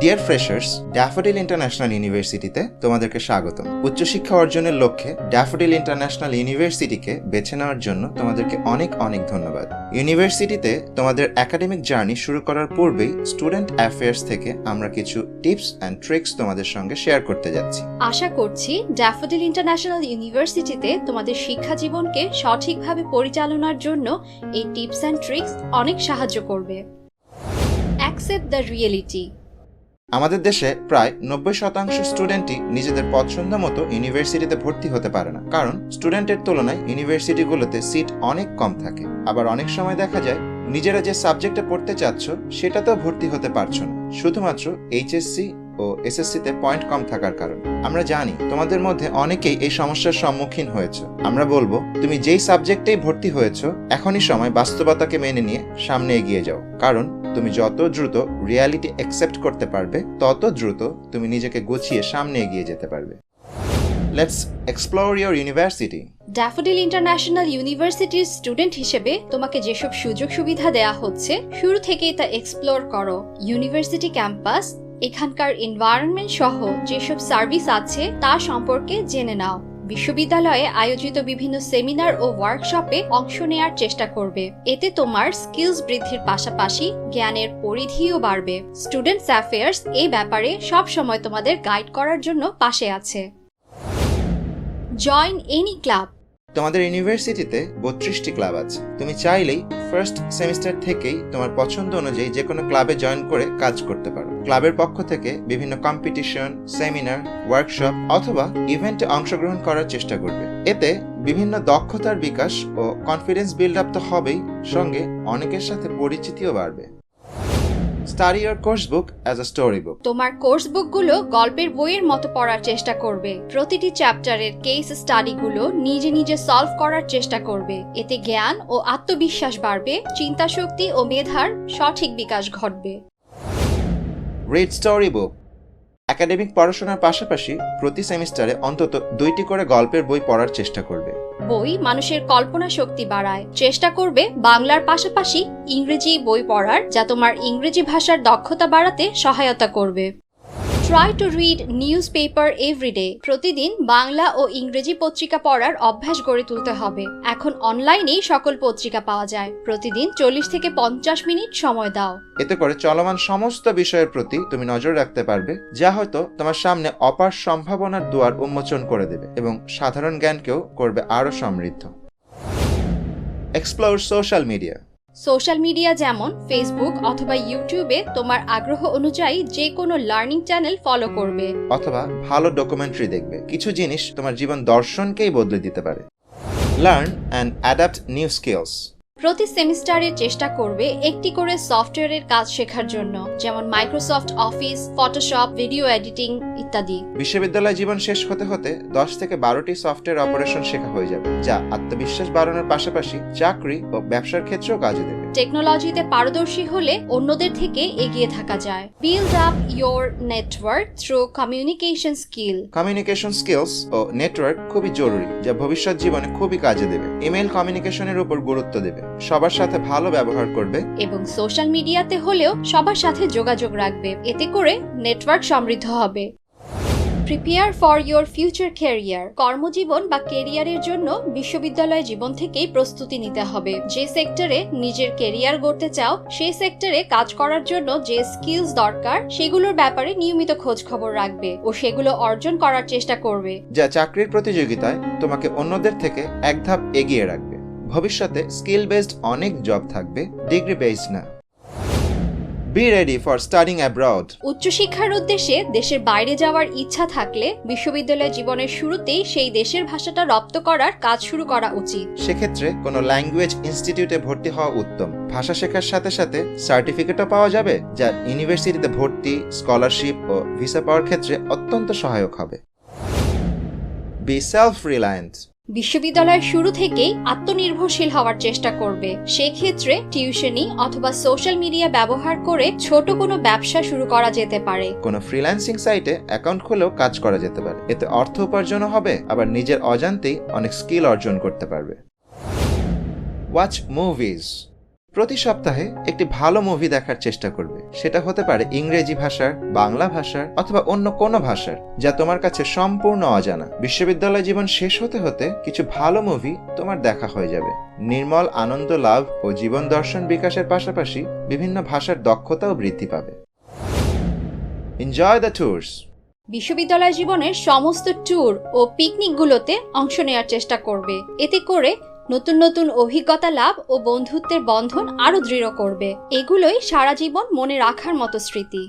Deer freshers, daffodil international ইউনিভার্সিটিতে তোমাদেরকে স্বাগতম। উচ্চশিক্ষা অর্জনের লক্ষ্যে ড্যাফোডিল ইন্টারন্যাশনাল ইউনিভার্সিটিকে বেছে নেওয়ার জন্য তোমাদেরকে অনেক অনেক ধন্যবাদ। ইউনিভার্সিটিতে তোমাদের একাডেমিক জার্নি শুরু করার পূর্বেই স্টুডেন্ট অ্যাফেয়ার্স থেকে আমরা কিছু টিপস অ্যান্ড ট্রিক্স তোমাদের সঙ্গে শেয়ার করতে যাচ্ছি। আশা করছি ড্যাফোডিল ইন্টারন্যাশনাল ইউনিভার্সিটিতে তোমাদের শিক্ষা জীবনকে সঠিকভাবে পরিচালনার জন্য এই টিপস অ্যান্ড ট্রিক্স অনেক সাহায্য করবে। Accept the reality. আমাদের দেশে প্রায় 90% স্টুডেন্টই নিজেদের পছন্দ মতো ইউনিভার্সিটিতে ভর্তি হতে পারে না, কারণ স্টুডেন্টের তুলনায় ইউনিভার্সিটিগুলোতে সিট অনেক কম থাকে। আবার অনেক সময় দেখা যায় নিজেরা যে সাবজেক্টে পড়তে চাচ্ছ সেটাতেও ভর্তি হতে পারছো না, শুধুমাত্র এইচএসসি ও এসএসসিতে পয়েন্ট কম থাকার কারণে। আমরা জানি তোমাদের মধ্যে অনেকেই এই সমস্যার সম্মুখীন হয়েছে। আমরা বলবো, তুমি যেই সাবজেক্টেই ভর্তি হয়েছ এখনই সময় বাস্তবতাকে মেনে নিয়ে সামনে এগিয়ে যাও, কারণ তুমি যত দ্রুত রিয়ালিটি অ্যাকসেপ্ট করতে পারবে তত দ্রুত তুমি নিজেকে গুছিয়ে সামনে এগিয়ে যেতে পারবে। Let's explore your university. Daffodil international ইউনিভার্সিটির স্টুডেন্ট হিসেবে তোমাকে যেসব সুযোগ সুবিধা দেয়া হচ্ছে শুরু থেকেই তা এক্সপ্লোর করো। ইউনিভার্সিটি ক্যাম্পাস, এখানকার এনভায়রনমেন্ট সহ যেসব সার্ভিস আছে তা সম্পর্কে জেনে নাও। বিশ্ববিদ্যালয়ে আয়োজিত বিভিন্ন সেমিনার ও ওয়ার্কশপে অংশ নেয়ার চেষ্টা করবে। এতে তোমার স্কিলস বৃদ্ধির পাশাপাশি জ্ঞানের পরিধিও বাড়বে। স্টুডেন্টস অ্যাফেয়ার্স এই ব্যাপারে সব সময় তোমাদের গাইড করার জন্য পাশে আছে। Join any club. তোমাদের ইউনিভার্সিটিতে 32টি ক্লাব আছে। তুমি চাইলেই ফার্স্ট সেমিস্টার থেকেই তোমার পছন্দ অনুযায়ী যে কোনো ক্লাবে জয়েন করে কাজ করতে পারো। ক্লাবের পক্ষ থেকে বিভিন্ন কম্পিটিশন, সেমিনার, ওয়ার্কশপ অথবা ইভেন্টে অংশগ্রহণ করার চেষ্টা করবে। এতে বিভিন্ন দক্ষতার বিকাশ ও কনফিডেন্স বিল্ড আপ তো হবেই, সঙ্গে অনেকের সাথে পরিচিতিও বাড়বে। Study your course book as a story book. তোমার কোর্স বুকগুলো গল্পের বইয়ের মতো পড়ার চেষ্টা করবে। প্রতিটি চ্যাপ্টারের কেস স্টাডিগুলো নিজে নিজে সলভ করার চেষ্টা করবে। এতে জ্ঞান ও আত্মবিশ্বাস বাড়বে, চিন্তাশক্তি ও মেধার সঠিক বিকাশ ঘটবে। Read story book. একাডেমিক পড়াশোনার পাশাপাশি প্রতি সেমিস্টারে অন্তত 2টি করে গল্পের বই পড়ার চেষ্টা করবে। বই মানুষের কল্পনা শক্তি বাড়ায়। চেষ্টা করবে বাংলার পাশাপাশি ইংরেজি বই পড়ার, যা তোমার ইংরেজি ভাষার দক্ষতা বাড়াতে সহায়তা করবে। Try to read newspaper every day. প্রতিদিন বাংলা ও ইংরেজি পত্রিকা পড়ার অভ্যাস গড়ে তুলতে হবে। এখন অনলাইনেই সকল পত্রিকা পাওয়া যায়। প্রতিদিন 40 থেকে 50 মিনিট সময় দাও। এতে করে চলমান সমস্ত বিষয়ের প্রতি তুমি নজর রাখতে পারবে, যা হয়তো তোমার সামনে অপার সম্ভাবনার দুয়ার উন্মোচন করে দেবে এবং সাধারণ জ্ঞানকেও করবে আরো সমৃদ্ধ। Explore social media. Social media যেমন ফেসবুক অথবা ইউটিউবে তোমার আগ্রহ অনুযায়ী যে কোনো লার্নিং চ্যানেল ফলো করবে অথবা ভালো ডকুমেন্টারি দেখবে। কিছু জিনিস তোমার জীবন দর্শনকেই বদলে দিতে পারে। Learn and adapt new skills. প্রতি সেমিস্টারে চেষ্টা করবে একটি করে সফটওয়্যারের কাজ শেখার জন্য, যেমন Microsoft office, Photoshop, video editing ইত্যাদি। বিশ্ববিদ্যালয় জীবন শেষ হতে হতে 10 থেকে 12টি সফটওয়্যার অপারেশন শেখা হয়ে যাবে, যা আত্মবিশ্বাস বাড়ানোর পাশাপাশি চাকরি ও ব্যবসার ক্ষেত্রেও কাজে দেবে। টেকনোলজিতে পারদর্শী হলে অন্যদের থেকে এগিয়ে থাকা যায়। Build up your network through communication skill. Communication skills ও নেটওয়ার্ক খুবই জরুরি, যা ভবিষ্যৎ জীবনে খুবই কাজে দেবে। ইমেল কমিউনিকেশনের উপর গুরুত্ব দেবে, সবার সাথে ভালো ব্যবহার করবে এবং সোশ্যাল মিডিয়াতে হলেও সবার সাথে যোগাযোগ রাখবে। এতে করে নেটওয়ার্ক সমৃদ্ধ হবে। Prepare for your future career. কর্মজীবন বা ক্যারিয়ারের জন্য বিশ্ববিদ্যালয় জীবন থেকেই প্রস্তুতি নিতে হবে। যে সেক্টরে নিজের ক্যারিয়ার গড়তে চাও সেই সেক্টরে কাজ করার জন্য যে স্কিলস দরকার সেগুলোর ব্যাপারে নিয়মিত খোঁজ খবর রাখবে ও সেগুলো অর্জন করার চেষ্টা করবে, যা চাকরির প্রতিযোগিতায় তোমাকে অন্যদের থেকে এক ধাপ এগিয়ে রাখবে। ভবিষ্যতে স্কিল বেসড অনেক জব থাকবে, ডিগ্রি বেসড না। Be ready for studying abroad. উচ্চশিক্ষার উদ্দেশ্যে দেশের বাইরে যাওয়ার ইচ্ছা থাকলে বিশ্ববিদ্যালয় জীবনের শুরুতেই সেই দেশের ভাষাটা রপ্ত করার কাজ শুরু করা উচিত। সেক্ষেত্রে কোনো ল্যাঙ্গুয়েজ ইনস্টিটিউটে ভর্তি হওয়া উত্তম। ভাষা শেখার সাথে সাথে সার্টিফিকেটও পাওয়া যাবে, যা ইউনিভার্সিটিতে ভর্তি, স্কলারশিপ ও ভিসা পাওয়ার ক্ষেত্রে অত্যন্ত সহায়ক হবে। B self reliant. বিশ্ববিদ্যালয়ের শুরু থেকেই আত্মনির্ভরশীল হওয়ার চেষ্টা করবে। সেক্ষেত্রে টিউশনি অথবা সোশ্যাল মিডিয়া ব্যবহার করে ছোট কোনো ব্যবসা শুরু করা যেতে পারে। কোনো ফ্রিল্যান্সিং সাইটে অ্যাকাউন্ট খুলেও কাজ করা যেতে পারে। এতে অর্থ উপার্জনও হবে, আবার নিজের অজান্তেই অনেক স্কিল অর্জন করতে পারবে। Watch movies. প্রতি সপ্তাহে একটি ভালো মুভি দেখার চেষ্টা করবে। সেটা হতে পারে ইংরেজি ভাষার, বাংলা ভাষার অথবা অন্য কোনো ভাষার, যা তোমার কাছে সম্পূর্ণ অজানা। বিশ্ববিদ্যালয় জীবন শেষ হতে হতে কিছু ভালো মুভি তোমার দেখা হয়ে যাবে। নির্মল আনন্দ লাভ ও জীবন দর্শন বিকাশের পাশাপাশি বিভিন্ন ভাষার দক্ষতাও বৃদ্ধি পাবে। Enjoy the tours. বিশ্ববিদ্যালয় জীবনের সমস্ত ট্যুর ও পিকনিকগুলোতে অংশ নেওয়ার চেষ্টা করবে। এতে করে নতুন নতুন অভিজ্ঞতা লাভ ও বন্ধুত্বের বন্ধন আরো দৃঢ় করবে। এগুলোই সারা জীবন মনে রাখার মতো স্মৃতি।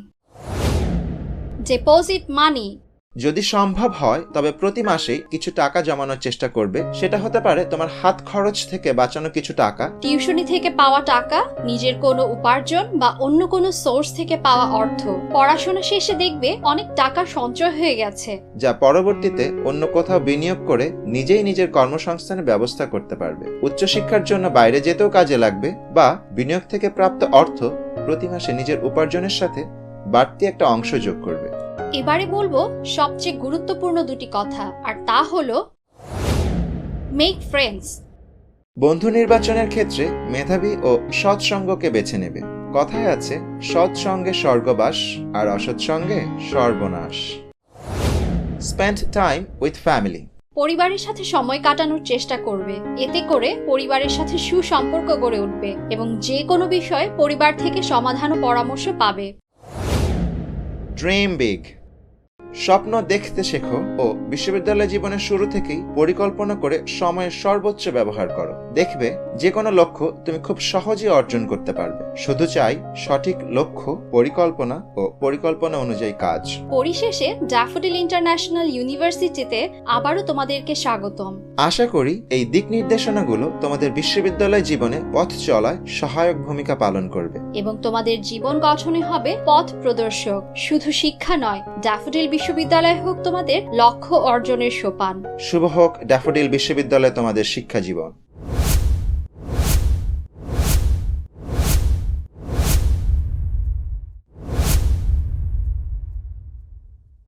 ডিপোজিট মানি। যদি সম্ভব হয় তবে প্রতি মাসেই কিছু টাকা জমানোর চেষ্টা করবে। সেটা হতে পারে তোমার হাত খরচ থেকে বাঁচানো কিছু টাকা, টিউশনি থেকে পাওয়া টাকা, নিজের কোনো উপার্জন বা অন্য কোনো সোর্স থেকে পাওয়া অর্থ। পড়াশোনা শেষে দেখবে অনেক টাকা সঞ্চয় হয়ে গেছে, যা পরবর্তীতে অন্য কোথাও বিনিয়োগ করে নিজেই নিজের কর্মসংস্থানের ব্যবস্থা করতে পারবে। উচ্চশিক্ষার জন্য বাইরে যেতেও কাজে লাগবে, বা বিনিয়োগ থেকে প্রাপ্ত অর্থ প্রতি মাসে নিজের উপার্জনের সাথে বাড়তি একটা অংশ যোগ করবে। এবারে বলবো সবচেয়ে গুরুত্বপূর্ণ দুটি কথা, আর তা হলো মেক ফ্রেন্ডস। বন্ধু নির্বাচনের ক্ষেত্রে মেধাবী ও সৎসঙ্গকে বেছে নেবে। কথায় আছে, সৎসঙ্গে স্বর্গবাস আর অসৎসঙ্গে সর্বনাশ। Spend time with family. পরিবারের সাথে সময় কাটানোর চেষ্টা করবে। এতে করে পরিবারের সাথে সুসম্পর্ক গড়ে উঠবে এবং যে কোনো বিষয়ে পরিবার থেকে সমাধান ও পরামর্শ পাবে। Dream big. স্বপ্ন দেখতে শেখো ও বিশ্ববিদ্যালয় জীবনের শুরু থেকেই পরিকল্পনা করে সময়ের সর্বোচ্চ ব্যবহার করো। দেখবে যে কোনো লক্ষ্য তুমি খুব সহজেই অর্জন করতে পারবে। শুধু চাই সঠিক লক্ষ্য, পরিকল্পনা ও পরিকল্পনা অনুযায়ী কাজ। পরিশেষে ড্যাফোডিল ইন্টারন্যাশনাল ইউনিভার্সিটিতে আবারও তোমাদেরকে স্বাগতম। আশা করি এই দিক নির্দেশনাগুলো তোমাদের বিশ্ববিদ্যালয় জীবনে পথ চলায় সহায়ক ভূমিকা পালন করবে এবং তোমাদের জীবন গঠনে হবে পথ প্রদর্শক। শুধু শিক্ষা নয়, ড্যাফোডিল বিশ্ববিদ্যালয় হোক তোমাদের লক্ষ্য অর্জনের সোপান। শুভ হোক ড্যাফোডিল বিশ্ববিদ্যালয় তোমাদের শিক্ষা জীবন।